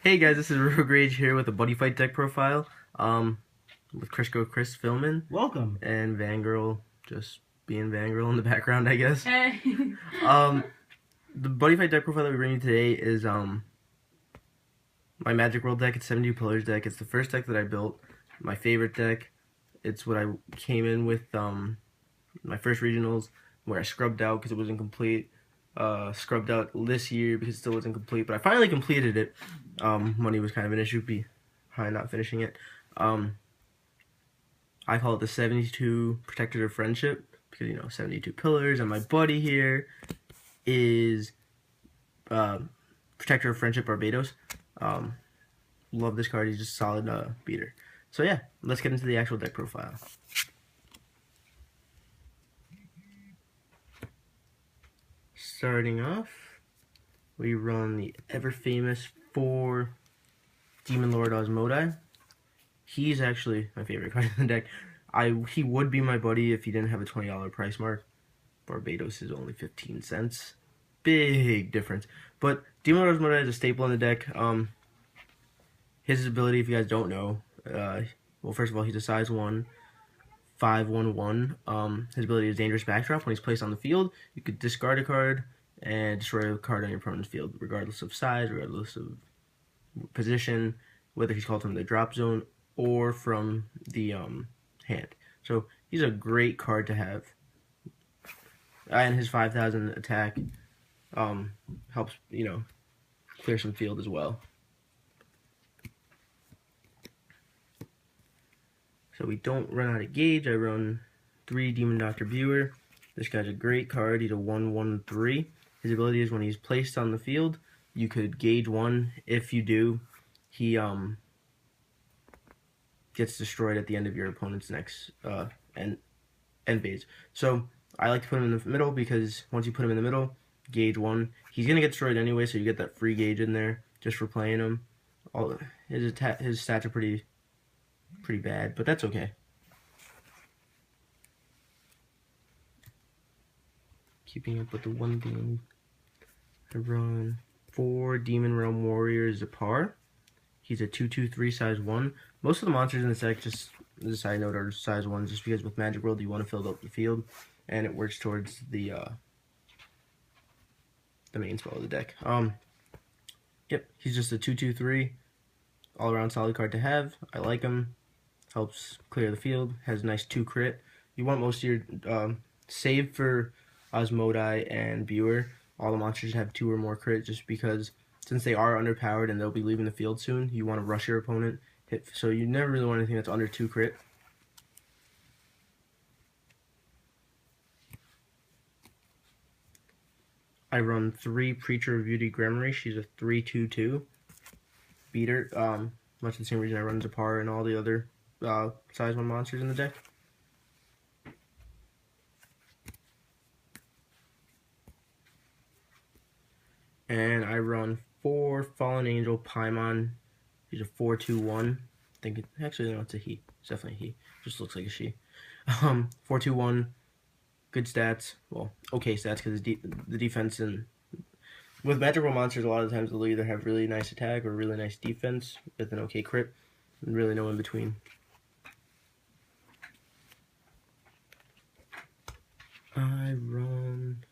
Hey guys, this is Rogue Rage here with a Buddy Fight deck profile. With Chris filming Welcome. and Vangirl just being Vangirl in the background, I guess. Hey. The Buddy Fight deck profile that we bring you today is my Magic World deck. It's 72 Pillars deck. It's the first deck that I built. My favorite deck. It's what I came in with my first regionals where I scrubbed out because it wasn't complete. Scrubbed out this year because it still wasn't complete, but I finally completed it. Money was kind of an issue behind not finishing it. I call it the 72 Protector of Friendship because, 72 pillars, and my buddy here is Protector of Friendship Barbados. Love this card. He's just a solid beater. So yeah, let's get into the actual deck profile. Starting off, we run the ever-famous 4 Demon Lord Osmodi. He's actually my favorite card in the deck. He would be my buddy if he didn't have a $20 price mark. Barbados is only 15 cents. Big difference. But Demon Lord Osmodi is a staple in the deck. His ability, if you guys don't know, well, first of all, he's a size 1. 5/1/1. His ability is Dangerous Backdrop. When he's placed on the field, you could discard a card and destroy a card on your opponent's field, regardless of size, regardless of position, whether he's called from the drop zone or from the hand. So he's a great card to have. And his 5,000 attack helps, clear some field as well. So we don't run out of gauge. I run 3 Demon Doctor Viewer. This guy's a great card. He's a 1/1/3. His ability is when he's placed on the field, you could gauge 1. If you do, he gets destroyed at the end of your opponent's next end phase. So I like to put him in the middle because once you put him in the middle, gauge 1. He's gonna get destroyed anyway, so you get that free gauge in there just for playing him. His stats are pretty bad, but that's okay. Keeping up with the one thing, I run 4 Demon Realm Warriors Zapar. He's a 2/2/3 size 1. Most of the monsters in this deck, just as a side note, are size 1, just because with Magic World you want to fill up the field, and it works towards the main spell of the deck. Yep, he's just a 2/2/3, all around solid card to have. I like him. Helps clear the field, has a nice 2 crit. You want most of your, save for Osmodi and Viewer, all the monsters have 2 or more crit just because since they are underpowered and they'll be leaving the field soon, you want to rush your opponent, so you never really want anything that's under 2 crit. I run 3 Preacher of Beauty Grimoire. She's a 3/2/2 beater, much the same reason I run Zapar and all the other size 1 monsters in the deck. And I run 4 Fallen Angel Pymon. He's a 4/2/1. Actually no, it's a he. It's definitely a he. Just looks like a she. 4/2/1. Good stats. Well, okay stats because the defense and with magical monsters, a lot of the times they'll either have really nice attack or really nice defense with an okay crit, and really no in between. I run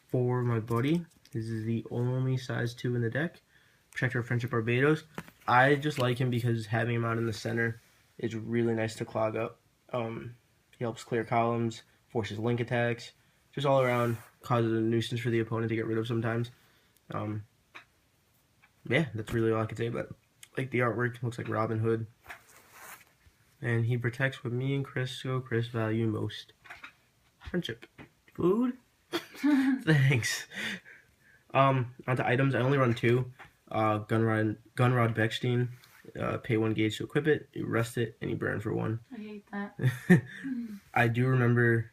4 my buddy. This is the only size 2 in the deck. Protector of Friendship Barbados. I just like him because having him out in the center is really nice to clog up. He helps clear columns, forces link attacks, just all around causes a nuisance for the opponent to get rid of sometimes. Yeah, that's really all I can say about it. Like the artwork, looks like Robin Hood. And he protects what me and Chris value most. Friendship. Food? Thanks. Onto items. I only run 2. Gunrod Bechstein. Pay 1 gauge to equip it. You rest it, and you burn for 1. I hate that. I do remember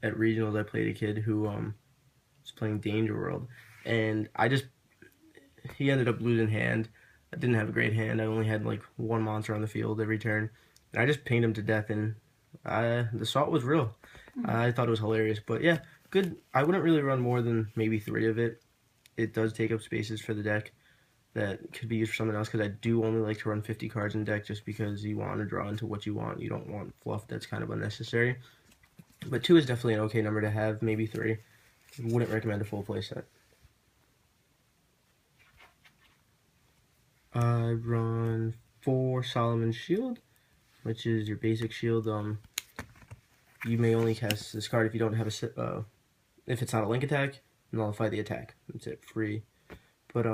at regionals I played a kid who was playing Danger World, and he ended up losing hand. I didn't have a great hand. I only had like 1 monster on the field every turn, and I just pinged him to death, and the salt was real. I thought it was hilarious, but yeah, good. I wouldn't really run more than maybe 3 of it. it does take up spaces for the deck that could be used for something else, because I do only like to run 50 cards in deck just because you want to draw into what you want. You don't want fluff that's kind of unnecessary. But 2 is definitely an okay number to have, maybe 3. Wouldn't recommend a full play set. I run 4 Solomon's Shield, which is your basic shield. You may only cast this card if you don't have a if it's not a link attack, nullify the attack. That's it, free. But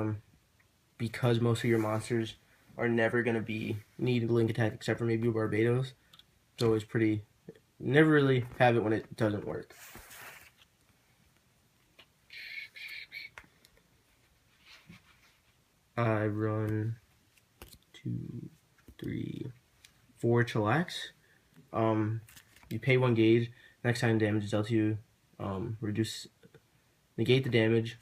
because most of your monsters are never gonna need a link attack except for maybe Barbados, it's always pretty. Never really have it when it doesn't work. I run 2, 3, 4 Chillax. You pay 1 gauge. Next time damage is dealt to you, negate the damage,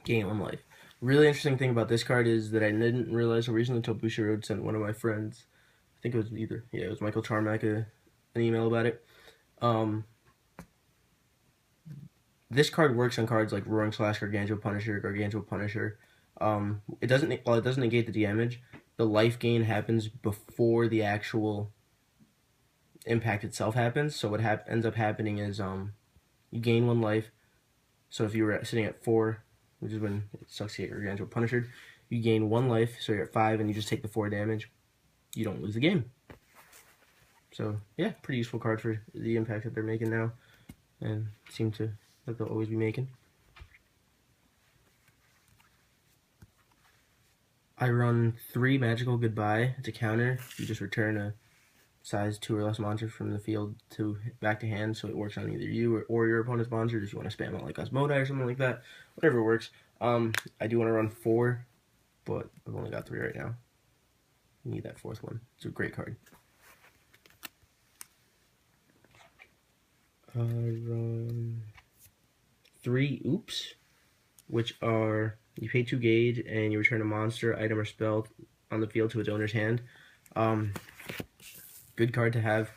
gain 1 life. Really interesting thing about this card is that I didn't realize recently until Bushiroad sent one of my friends, I think it was it was Michael Charmack, an email about it. This card works on cards like Roaring Slash, Gargantua Punisher. It doesn't negate the damage. The life gain happens before the actual impact itself happens. So what ends up happening is you gain 1 life. So if you were sitting at 4, which is when it sucks to get Gargantua Punisher, you gain 1 life, so you're at 5, and you just take the 4 damage. You don't lose the game. So yeah, pretty useful card for the impact that they're making now, and seem to that they'll always be making. I run 3 Magical Goodbye. It's a counter. You just return a size 2 or less monster from the field back to hand, so it works on either you or your opponent's monsters if you want to spam out like Osmodai or something like that. Whatever works. I do want to run 4, but I've only got 3 right now. You need that 4th one. It's a great card. I run 3 Ooops, which are you pay 2 gauge and you return a monster, item, or spell on the field to its owner's hand. Good card to have.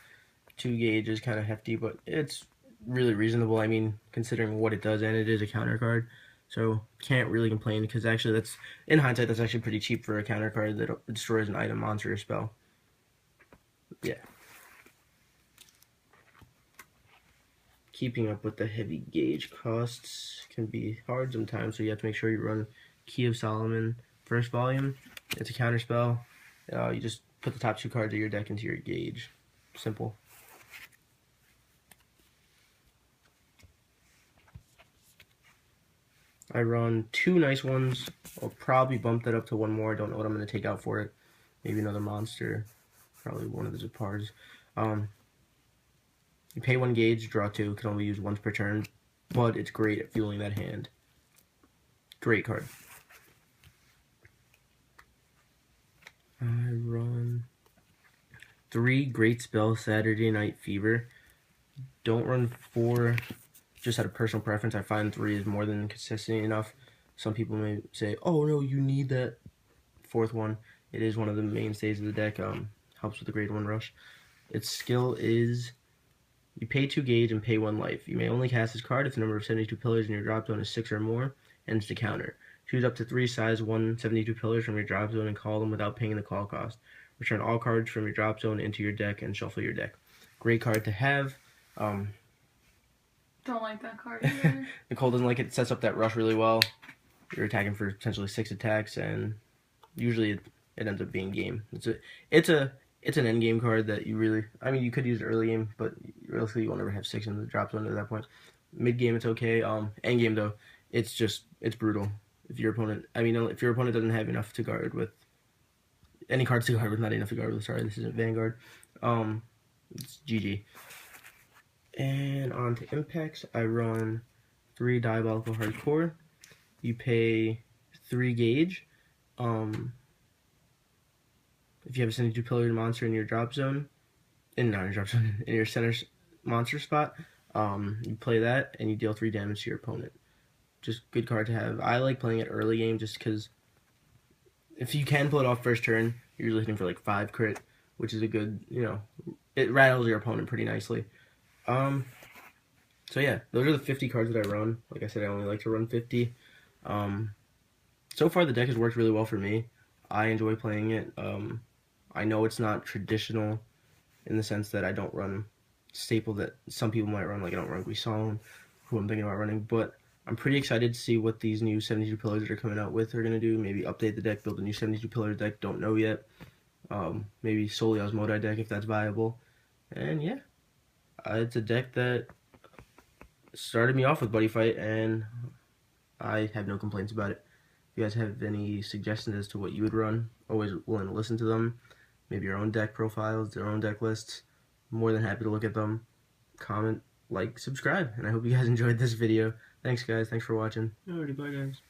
2 gauge is kind of hefty, but it's really reasonable. I mean, considering what it does, and it is a counter card, so can't really complain, because actually that's, in hindsight, that's actually pretty cheap for a counter card that destroys an item, monster, or spell. Yeah. Keeping up with the heavy gauge costs can be hard sometimes, so you have to make sure you run Key of Solomon first volume. It's a counter spell. You just put the top 2 cards of your deck into your gauge. Simple. I run 2 nice ones. I'll probably bump that up to 1 more. I don't know what I'm going to take out for it. Maybe another monster. Probably one of the Zapars. You pay 1 gauge, draw 2. Can only use once per turn, but it's great at fueling that hand. Great card. I run 3 Great Spell Saturday Night Fever. Don't run 4 just out of personal preference. I find 3 is more than consistent enough. Some people may say, oh no, you need that 4th one. It is one of the mainstays of the deck. Helps with the grade 1 rush. Its skill is you pay 2 gauge and pay 1 life. You may only cast this card if the number of 72 pillars in your drop zone is 6 or more, and it's the counter. Choose up to 3 size 1 72 pillars from your drop zone and call them without paying the call cost. Return all cards from your drop zone into your deck and shuffle your deck. Great card to have. Don't like that card either. Nicole doesn't like it. It sets up that rush really well. You're attacking for potentially 6 attacks, and usually it ends up being game. It's an end game card that you really, I mean, you could use it early game, but realistically you won't ever have 6 in the drop zone at that point. Mid game it's okay. End game though, it's brutal. If your opponent doesn't have enough to guard with, any cards to guard with, not enough to guard with, sorry, this isn't Vanguard, it's GG. And on to Impex, I run 3 Diabolical Hardcore. You pay 3 gauge. If you have a 72 pillar monster in your drop zone, in your center monster spot, you play that and you deal 3 damage to your opponent. Just good card to have. I like playing it early game just because if you can pull it off first turn, you're usually hitting for like 5 crit, which is a good, it rattles your opponent pretty nicely. So yeah, those are the 50 cards that I run. Like I said, I only like to run 50. So far the deck has worked really well for me. I enjoy playing it. I know it's not traditional in the sense that I don't run staple that some people might run, like I don't run Guisson, who I'm thinking about running, but I'm pretty excited to see what these new 72 pillars that are coming out with are going to do. Maybe update the deck, build a new 72 pillar deck, don't know yet. Maybe solely Osmodi deck if that's viable. And yeah, it's a deck that started me off with Buddy Fight, and I have no complaints about it. If you guys have any suggestions as to what you would run, always willing to listen to them. Maybe your own deck profiles, their own deck lists. More than happy to look at them. Comment, like, subscribe, and I hope you guys enjoyed this video. Thanks, guys. Thanks for watching. Alrighty, bye, guys.